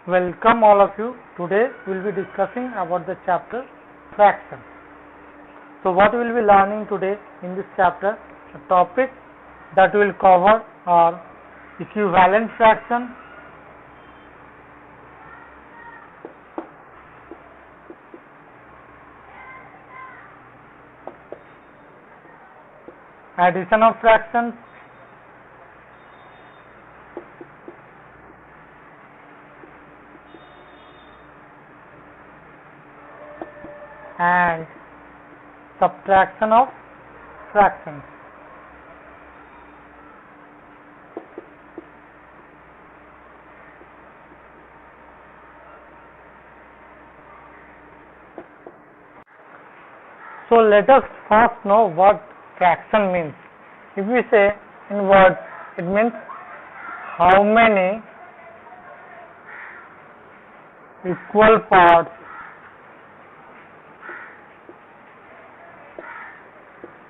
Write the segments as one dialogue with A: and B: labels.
A: Welcome all of you. Today we will be discussing about the chapter fraction. So what we will be learning today in this chapter, the topic that we will cover are equivalent fraction, addition of fractions, and subtraction of fractions. So let us first know what fraction means. If we say in words, it means how many equal parts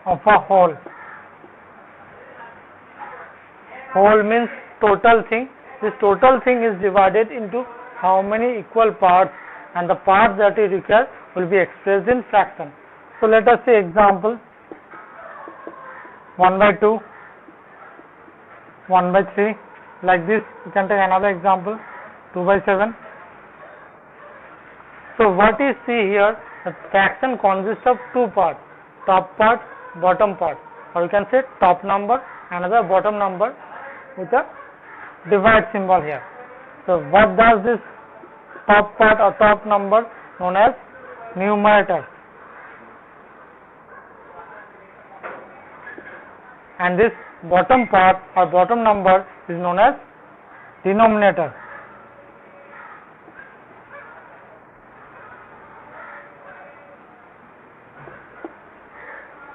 A: of a whole. Whole means total thing. This total thing is divided into how many equal parts, and the parts that we require will be expressed in fraction. So let us say example 1/2, 1/3, like this. You can take another example 2/7. So what you see here, the fraction consists of two parts, top part, bottom part, or you can say top number, another bottom number with a divide symbol here. So what does this top part or top number? Known as numerator, and this bottom part or bottom number is known as denominator.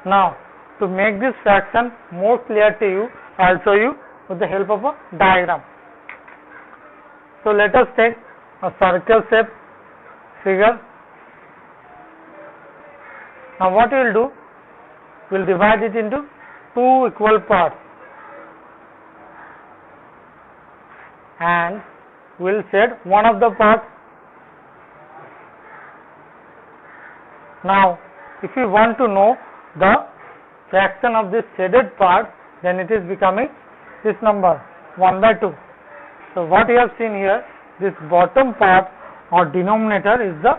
A: Now, to make this fraction more clear to you, I will show you with the help of a diagram. So let us take a circle shape figure. Now what we will do, we will divide it into two equal parts, and we will shade one of the parts. Now if you want to know the fraction of this shaded part, then it is becoming this number 1/2. So what you have seen here, this bottom part or denominator is the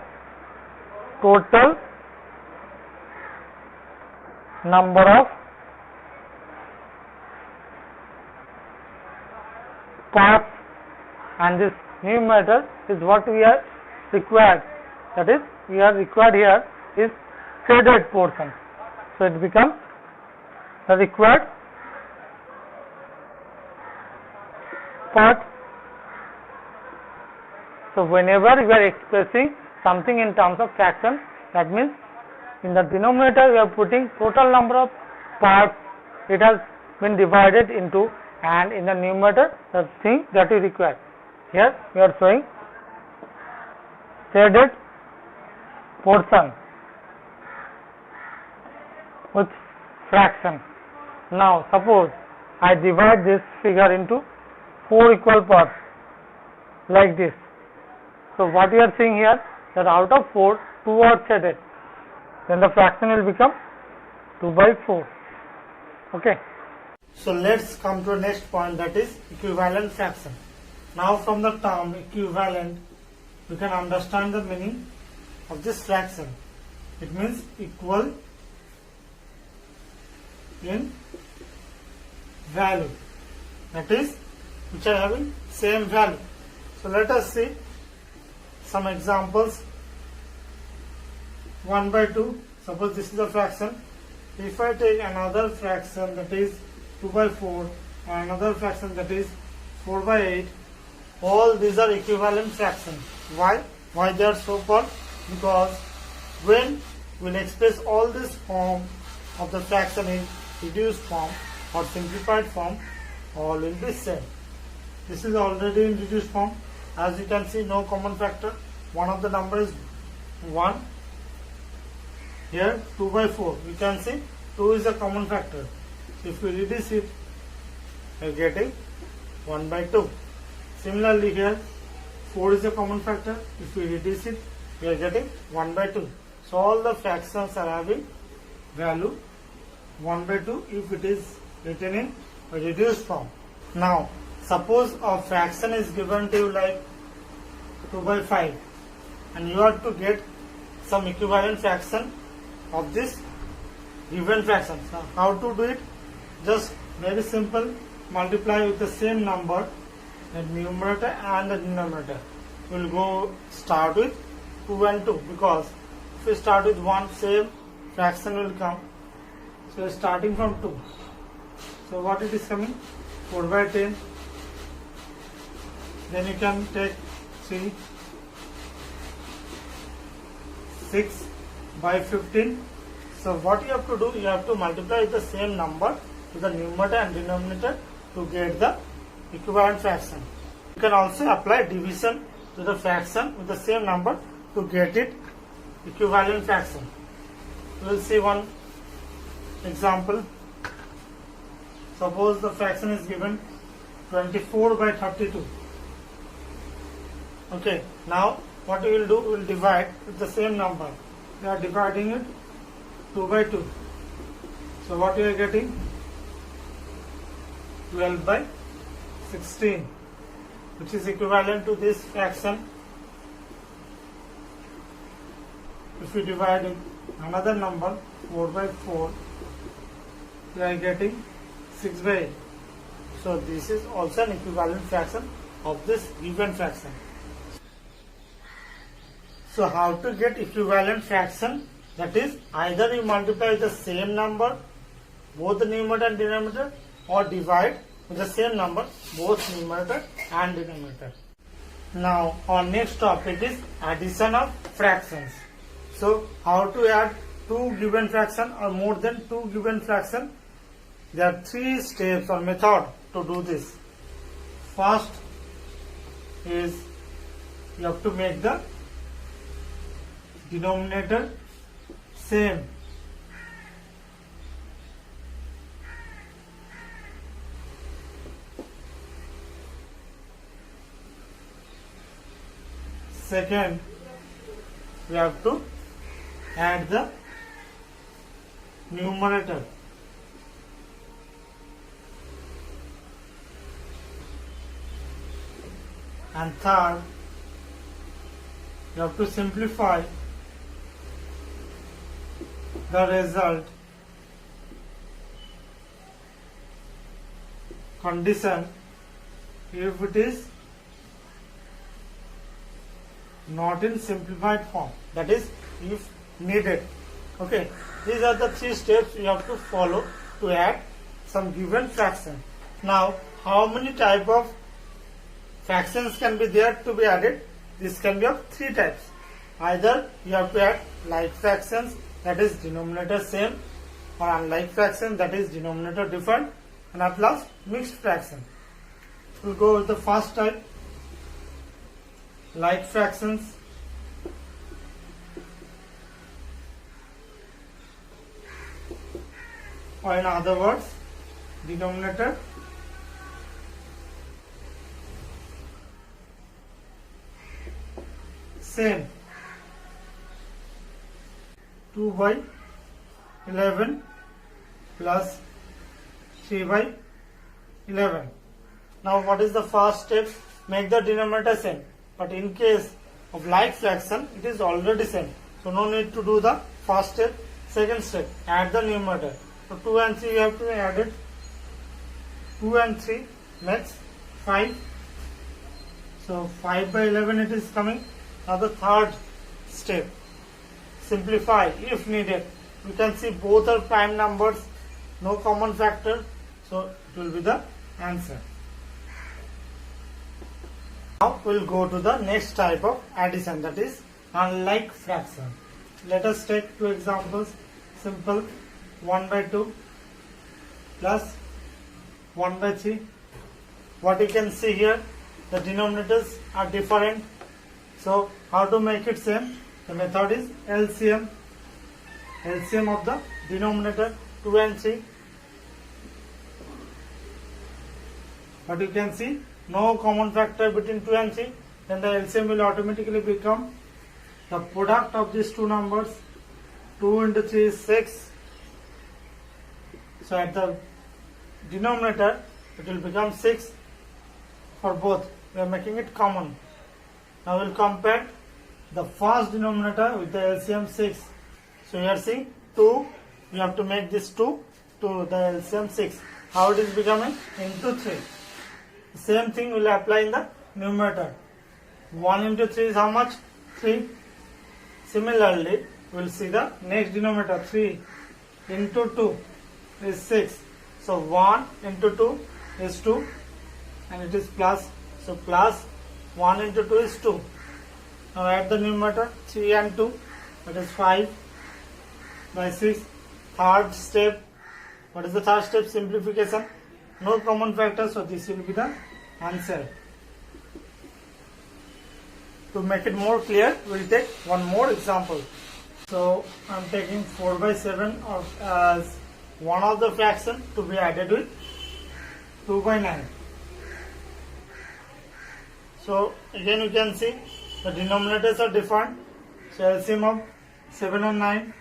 A: total number of parts, and this numerator is what we are required. That is, we are required here is shaded portion. So it becomes the required part. So whenever we are expressing something in terms of fraction, that means in the denominator we are putting total number of parts it has been divided into, and in the numerator the thing that we require. Here we are showing shaded portion with fraction. Now suppose I divide this figure into 4 equal parts like this. So what you are seeing here, that out of 4, 2 are shaded, then the fraction will become 2/4. Okay. So let's come to the next point, that is equivalent fraction. Now from the term equivalent, you can understand the meaning of this fraction. It means equal in value, that is, which are having same value. So let us see some examples. 1/2, suppose this is a fraction. If I take another fraction, that is 2/4, and another fraction, that is 4/8, all these are equivalent fractions. Why they are so called? Because when we will express all this form of the fraction in reduced form or simplified form, all will be same. This is already in reduced form. As you can see, no common factor. One of the number is 1. Here 2/4. You can see 2 is a common factor. If we reduce it, we are getting 1/2. Similarly here 4 is a common factor. If we reduce it, we are getting 1 by 2. So all the fractions are having value 1 by 2 if it is written in a reduced form. Now, suppose a fraction is given to you like 2 by 5 and you have to get some equivalent fraction of this given fraction. So how to do it? Just very simple, multiply with the same number, the numerator and the denominator. We'll go start with 2 and 2 because if we start with 1, same fraction will come. So starting from 2. So what it is coming? 4 by 10. Then you can take 3, 6 by 15. So what you have to do, you have to multiply with the same number to the numerator and denominator to get the equivalent fraction. You can also apply division to the fraction with the same number to get it equivalent fraction. We will see one example. Suppose the fraction is given 24 by 32. Okay, now what we will do, we will divide with the same number. We are dividing it 2 by 2. So what we are getting? 12 by 16, which is equivalent to this fraction. If we divide in another number 4 by 4, we are getting 6 by 8. So this is also an equivalent fraction of this given fraction. So how to get equivalent fraction? That is, either you multiply with the same number, both the numerator and denominator, or divide with the same number, both numerator and denominator. Now our next topic is addition of fractions. So how to add two given fraction or more than two given fraction? There are 3 steps or method to do this. First is you have to make the denominator same. Second, we have to add the numerator. And third, you have to simplify the result condition if it is not in simplified form, that is if needed. Okay, these are the 3 steps you have to follow to add some given fraction. Now how many type of fractions can be there to be added? This can be of 3 types. Either you have to add like fractions, that is denominator same, or unlike fraction, that is denominator different, and at last mixed fraction. We'll go with the first type, like fractions. Or in other words, denominator same. 2 by 11 plus 3 by 11. Now what is the first step? Make the denominator same. But in case of like fraction, it is already same. So no need to do the first step. Second step, add the numerator. So 2 and 3 you have to add it. 2 and 3 makes 5. So 5 by 11 it is coming. Now the third step, simplify if needed. You can see both are prime numbers, no common factor, so it will be the answer. Now we will go to the next type of addition, that is unlike fraction. Let us take 2 examples. Simple, 1 by 2 plus 1 by 3. What you can see here, the denominators are different. So how to make it same? The method is LCM. LCM of the denominator 2 and 3. But you can see no common factor between 2 and 3. then the LCM will automatically become the product of these two numbers. 2 into 3 is 6. So at the denominator it will become 6 for both. We are making it common. Now we will compare the first denominator with the LCM 6. So here see 2, we have to make this 2 to the LCM 6. How it is becoming? Into 3. Same thing will apply in the numerator. 1 into 3 is how much? 3. Similarly, we will see the next denominator. 3 into 2 is 6. So 1 into 2 is 2 and it is plus. So plus 1 into 2 is 2. Now add the numerator 3 and 2, that is 5 by 6. Third step. What is the third step? Simplification. No common factor, so this will be the answer. To make it more clear, we will take one more example. So I am taking 4 by 7 as one of the fraction to be added with 2 by 9. So again you can see the denominators are different. So LCM of 7 and 9.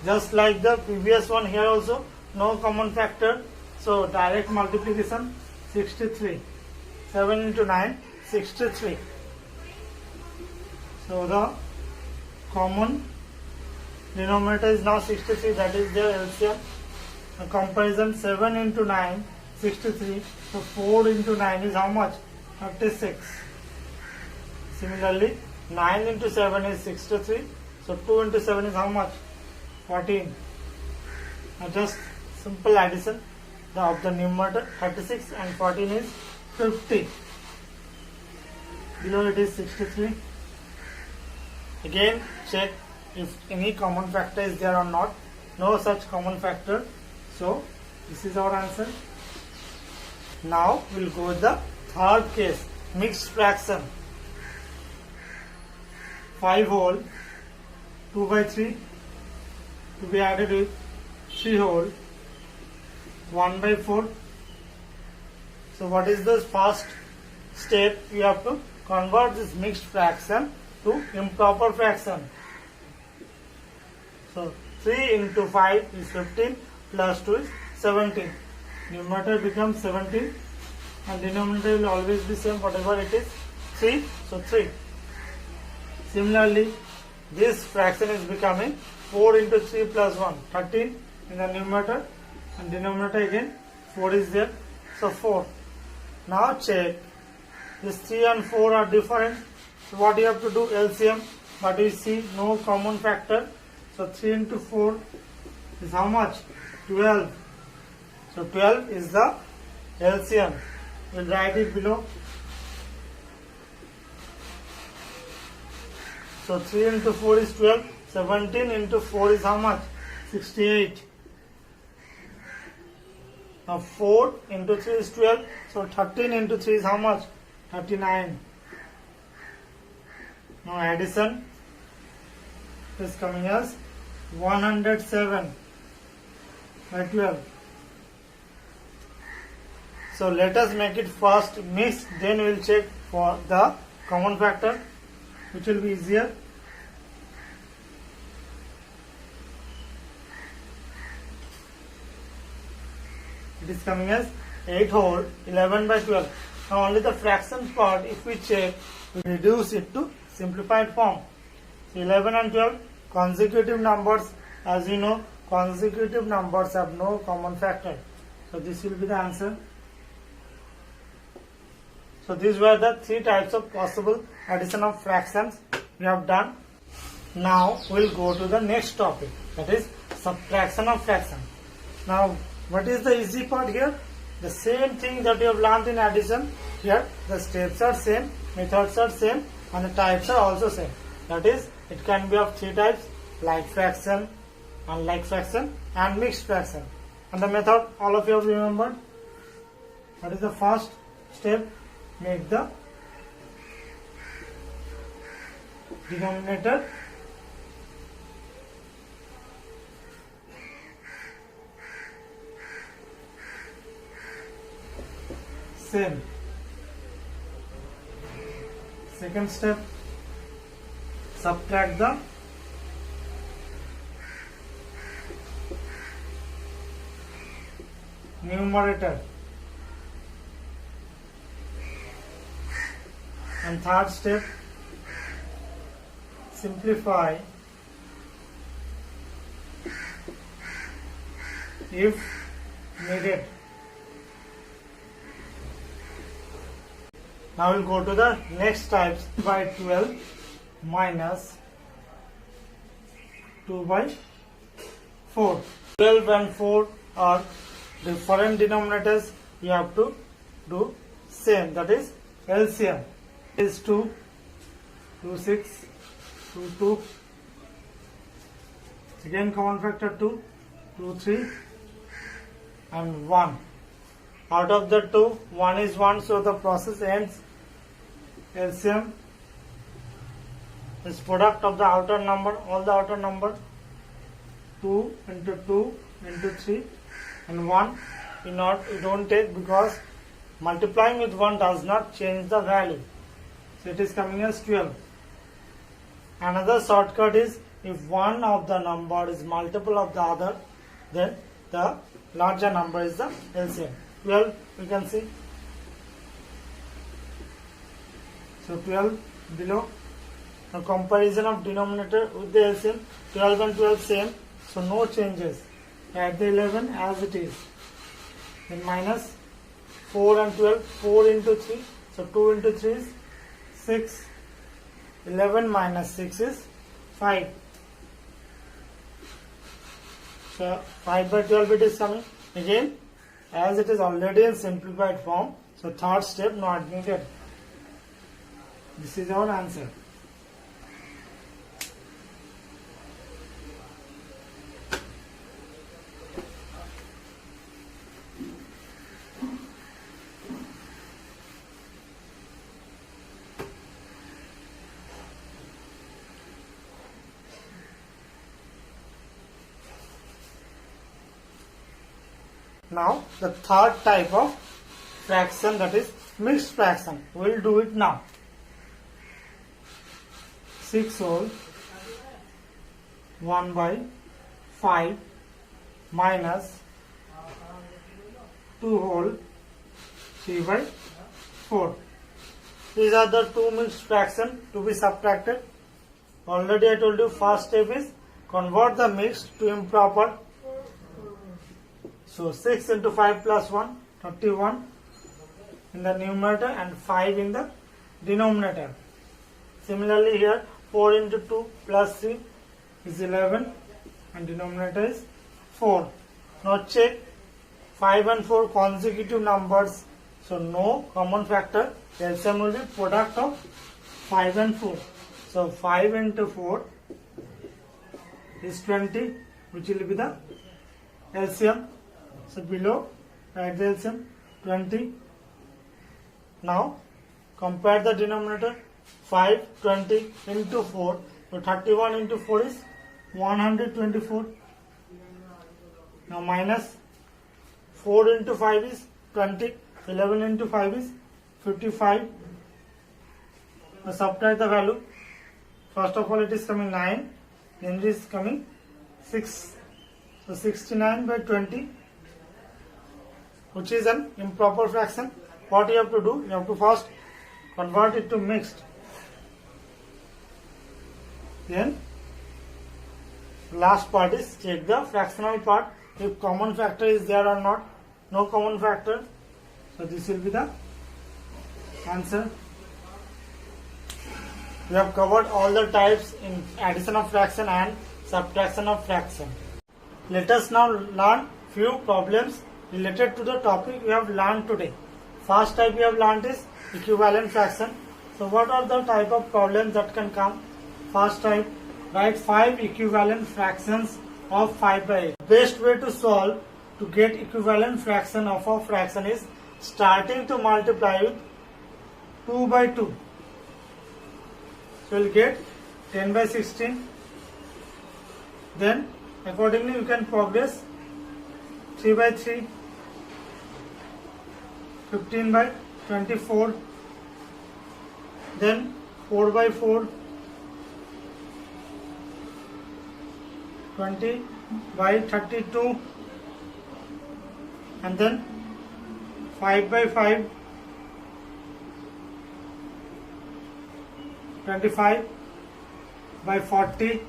A: Just like the previous one, here also no common factor. So direct multiplication 63. 7 into 9, 63. So the common denominator is now 63, that is their LCM. The comparison 7 into 9, 63. So 4 into 9 is how much? 36. Similarly, 9 into 7 is 63. So 2 into 7 is how much? 14. Now just simple addition of the numerator. 36 and 14 is 50. Below it is 63. Again check if any common factor is there or not. No such common factor. So this is our answer. Now we will go with the third case, mixed fraction. 5 whole 2 by 3 to be added with 3 whole 1 by 4. So what is the first step? You have to convert this mixed fraction to improper fraction. So 3 into 5 is 15 plus 2 is 17. Numerator becomes 17 and denominator will always be same, whatever it is, 3. So 3. Similarly, this fraction is becoming 4 into 3 plus 1, 13 in the numerator, and denominator again 4 is there, so 4. Now check, this 3 and 4 are different, so what you have to do? LCM, but you see no common factor, so 3 into 4 is how much? 12. So 12 is the LCM. We'll write it below. So 3 into 4 is 12. 17 into 4 is how much? 68. Now 4 into 3 is 12. So 13 into 3 is how much? 39. Now addition is coming as 107 by 12. So let us make it first mixed, then we will check for the common factor, which will be easier. It is coming as 8 whole 11 by 12. Now only the fraction part, if we check, we reduce it to simplified form. So 11 and 12 consecutive numbers. As you know, consecutive numbers have no common factor. So this will be the answer. So these were the 3 types of possible addition of fractions we have done. Now we will go to the next topic, that is subtraction of fraction. Now what is the easy part here? The same thing that you have learned in addition. Here the steps are same, methods are same, and the types are also same. That is, it can be of 3 types: like fraction, unlike fraction, and mixed fraction. And the method all of you have remembered. What is the first step? Make the denominator same. Second step, subtract the numerator. And third step, simplify if needed. Now we'll go to the next types. By 12 minus 2 by 4. 12 and 4 are different denominators. You have to do same, that is LCM. Is 2, 2, 6, 2, 2. Again common factor 2, 2, 3 and 1. Out of the 2, 1 is 1, so the process ends. LCM is product of the outer number, all the outer number, 2 into 2 into 3 and 1. You don't take, because multiplying with 1 does not change the value. So it is coming as 12. Another shortcut is, if one of the number is multiple of the other, then the larger number is the LCM. 12 we can see. So 12 below. A comparison of denominator with the LCM. 12 and 12 same, so no changes. Add the 11 as it is. Then minus 4 and 12, 4 into 3, so 2 into 3 is 6. 11 minus 6 is 5. So 5 by 12 it is coming. Again, as it is already in simplified form, so third step not needed. This is our answer. Now the third type of fraction, that is mixed fraction. We will do it now. 6 whole 1 by 5 minus 2 whole 3 by 4. These are the two mixed fractions to be subtracted. Already I told you, first step is convert the mixed to improper. So 6 into 5 plus 1, 31 in the numerator and 5 in the denominator. Similarly here, 4 into 2 plus 3 is 11 and denominator is 4. Now check 5 and 4 consecutive numbers, so no common factor. LCM will be product of 5 and 4. So 5 into 4 is 20, which will be the LCM. So below, write the LCM 20. Now compare the denominator. 5, 20 into 4. So 31 into 4 is 124. Now minus 4 into 5 is 20. 11 into 5 is 55. Now subtract the value. First of all, it is coming 9. Then it is coming 6. So 69 by 20, which is an improper fraction. What you have to do? You have to first convert it to mixed. Then last part is check the fractional part, if common factor is there or not. No common factor, so this will be the answer. We have covered all the types in addition of fraction and subtraction of fraction. Let us now learn few problems related to the topic we have learned today. First type we have learned is equivalent fraction. So what are the type of problems that can come? First type, write 5 equivalent fractions of 5 by 8. Best way to solve to get equivalent fraction of a fraction is starting to multiply with 2 by 2. So you will get 10 by 16. Then accordingly you can progress 3 by 3, 15 by 24, then 4 by 4, 20 by 32, and then 5 by 5, 25 by 40,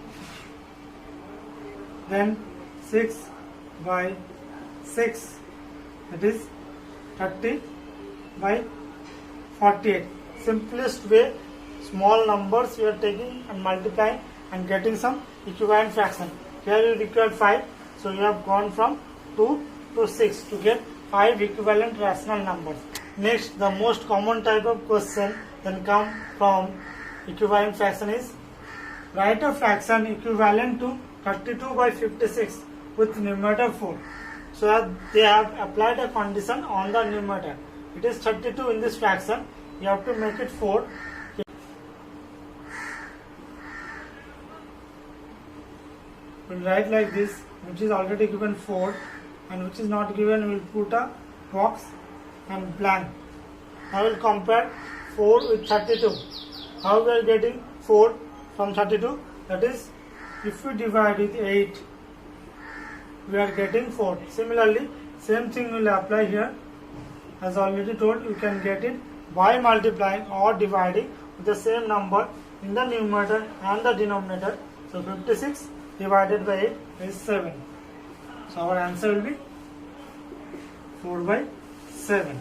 A: then 6 by 6, that is 30 by 48. Simplest way, small numbers you are taking and multiplying and getting some equivalent fraction. Here you require 5, so you have gone from 2 to 6 to get 5 equivalent rational numbers. Next, the most common type of question then come from equivalent fraction is write a fraction equivalent to 32 by 56 with numerator 4. So they have applied a condition on the numerator. It is 32 in this fraction. You have to make it 4. We'll write like this, which is already given 4 and which is not given, we'll put a box and blank. I will compare 4 with 32. How we are getting 4 from 32? That is, if we divide with 8, we are getting 4. Similarly, same thing will apply here. As already told, you can get it by multiplying or dividing with the same number in the numerator and the denominator. So 56 divided by 8 is 7. So our answer will be 4 by 7.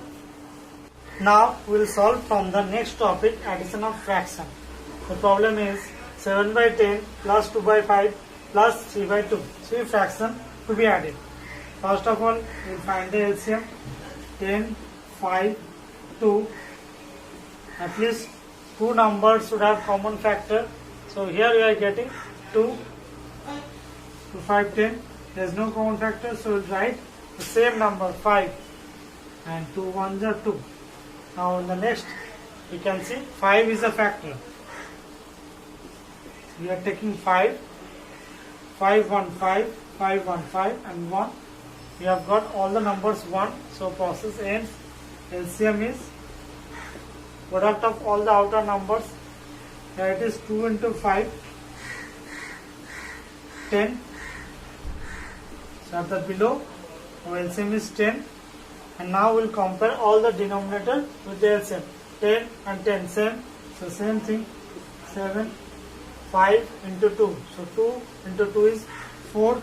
A: Now we will solve from the next topic, addition of fraction. The problem is 7 by 10 plus 2 by 5 plus 3 by 2. 3 fraction to be added. First of all, we will find the LCM. 10, 5, 2. At least 2 numbers should have common factor. So here we are getting 2 to 5, 10. There is no common factor, so we will write the same number 5 and 2 ones are 2. Now in the next, you can see 5 is a factor. We are taking 5, 5, 1, 5, 5, 1, 5 and 1. We have got all the numbers 1, so process ends. LCM is product of all the outer numbers. Here it is 2 into 5, 10. So at the below, our LCM is 10. And now we'll compare all the denominator with the LCM. 10 and 10 same. So same thing. 7, 5 into 2. So 2 into 2 is 4.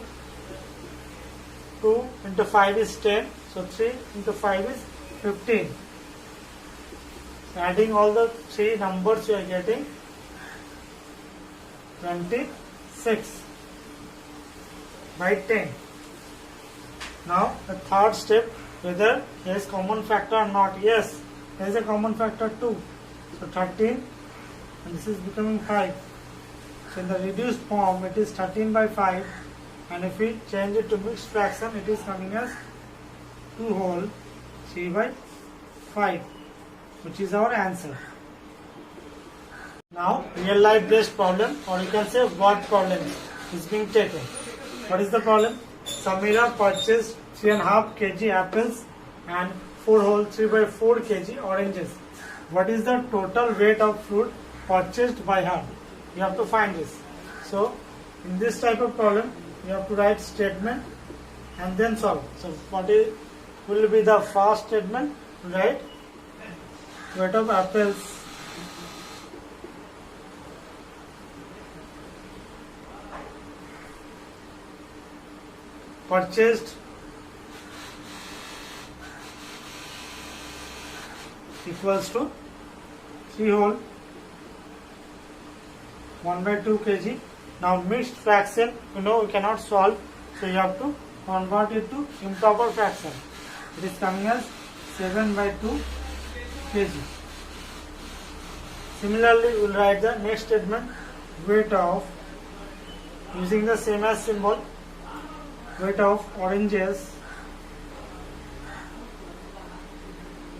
A: 2 into 5 is 10. So 3 into 5 is 15. So adding all the 3 numbers you are getting 26 by 10. Now the third step, whether there is common factor or not. Yes, there is a common factor 2. So 13 and this is becoming 5. So in the reduced form it is 13 by 5, and if we change it to mixed fraction it is coming as 2 whole 3 by 5, which is our answer. Now real life based problem, or you can say word problem, is being taken. What is the problem? Samira purchased 3.5 kg apples and 4 whole 3 by 4 kg oranges. What is the total weight of fruit purchased by her? You have to find this. So in this type of problem, you have to write statement and then solve. So what will be the first statement? Write weight of apples purchased equals to 3 whole 1 by 2 kg. Now mixed fraction, we cannot solve, so you have to convert it to improper fraction. It is coming as 7 by 2 kg. Similarly, we will write the next statement, weight of, using the same as symbol, weight of oranges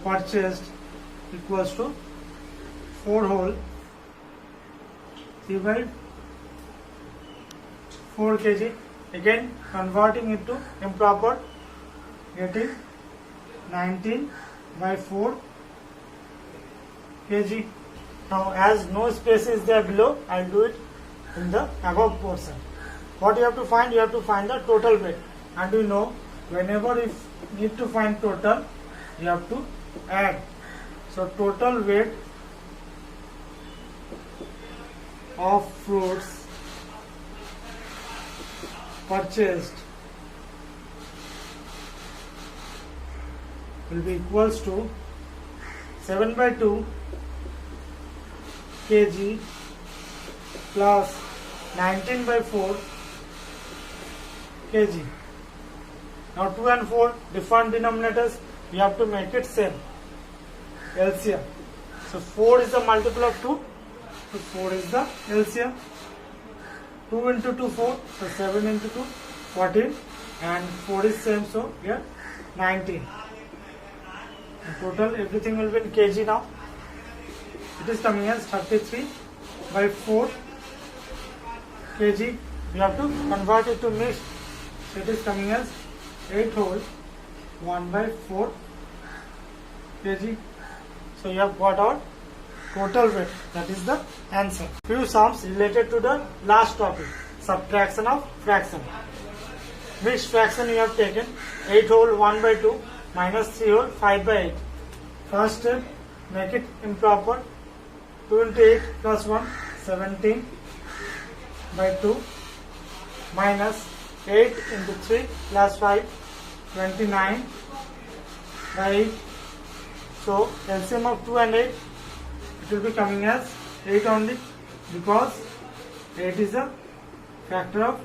A: purchased equals to 4 whole 3 by 4 kg. Again converting it to improper, getting 19 by 4 kg. Now as no space is there below, I'll do it in the above portion. What you have to find? You have to find the total weight. And you know, whenever you need to find total, you have to add. So total weight of fruits purchased will be equals to 7/2 kg plus 19/4 kg. Now 2 and 4 different denominators, you have to make it same. LCM. So 4 is the multiple of 2. So 4 is the LCM. 2 into 2 4. So 7 into 2 14. And 4 is same. So here 19. In total everything will be in kg now. It is coming as 33/4 kg. You have to convert it to mixed. So it is coming as 8 whole 1/4 kg. So you have got our total weight. That is the answer. Few sums related to the last topic, subtraction of fraction. Mixed fraction you have taken 8 whole 1/2 minus 3 whole 5/8. First step, make it improper. 2 into 8 plus 1 17/2 minus 8 into 3 plus 5 29/8. So LCM of 2 and 8, it will be coming as 8 only, because 8 is a factor of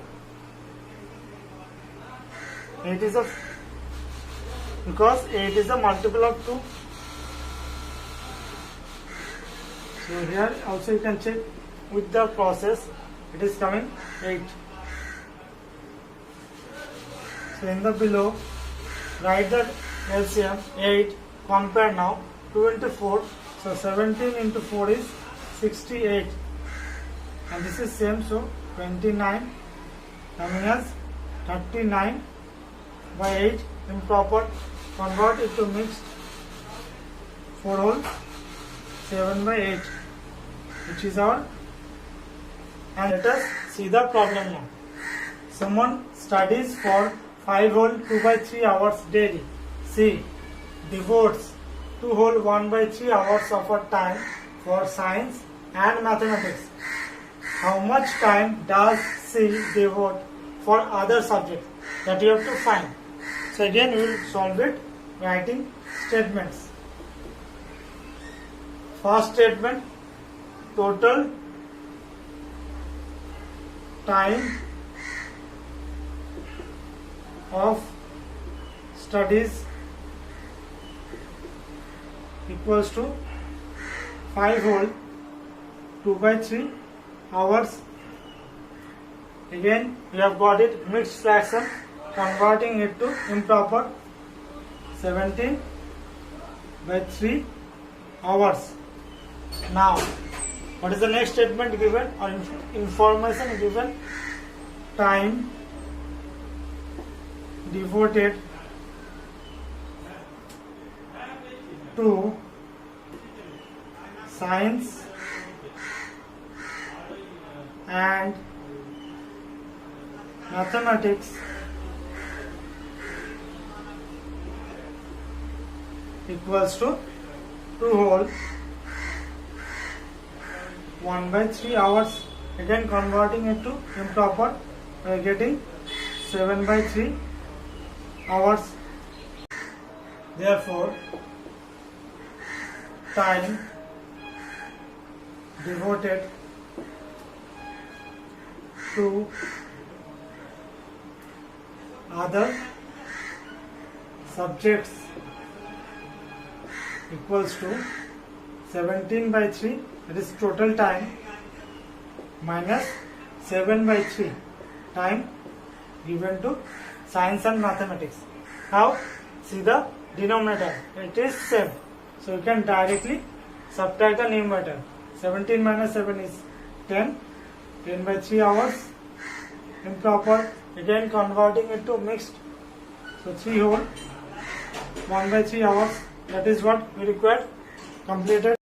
A: because 8 is a multiple of 2. So here also you can check with the process, it is coming 8. So in the below, write the LCM 8. Compare now 2 into 4. So 17 into 4 is 68. And this is same, so 29 coming as 39/8. Improper. Convert it to mixed. 4 whole 7/8, which is our. And let us see the problem now. Someone studies for 5 whole 2/3 hours daily. C. Devotes 2 whole 1/3 hours of her time for science and mathematics. How much time does she devote for other subjects? That you have to find. So again we will solve it writing statements. First statement, total time of studies equals to 5 whole 2/3 hours. Again we have got it mixed fraction, converting it to improper, 17/3 hours. Now what is the next statement given or information given? Time devoted to science and mathematics equals to 2 whole 1/3 hours. Again converting it to improper, we are getting 7/3 hours. Therefore time devoted to other subjects equals to 17/3, that is total time, minus 7/3 time given to science and mathematics. Now see the denominator, it is same, so you can directly subtract the numerator. 17 minus 7 is 10, 10/3 hours. Improper, again converting it to mixed, so 3 whole 1/3 hours. That is what we require. Completed.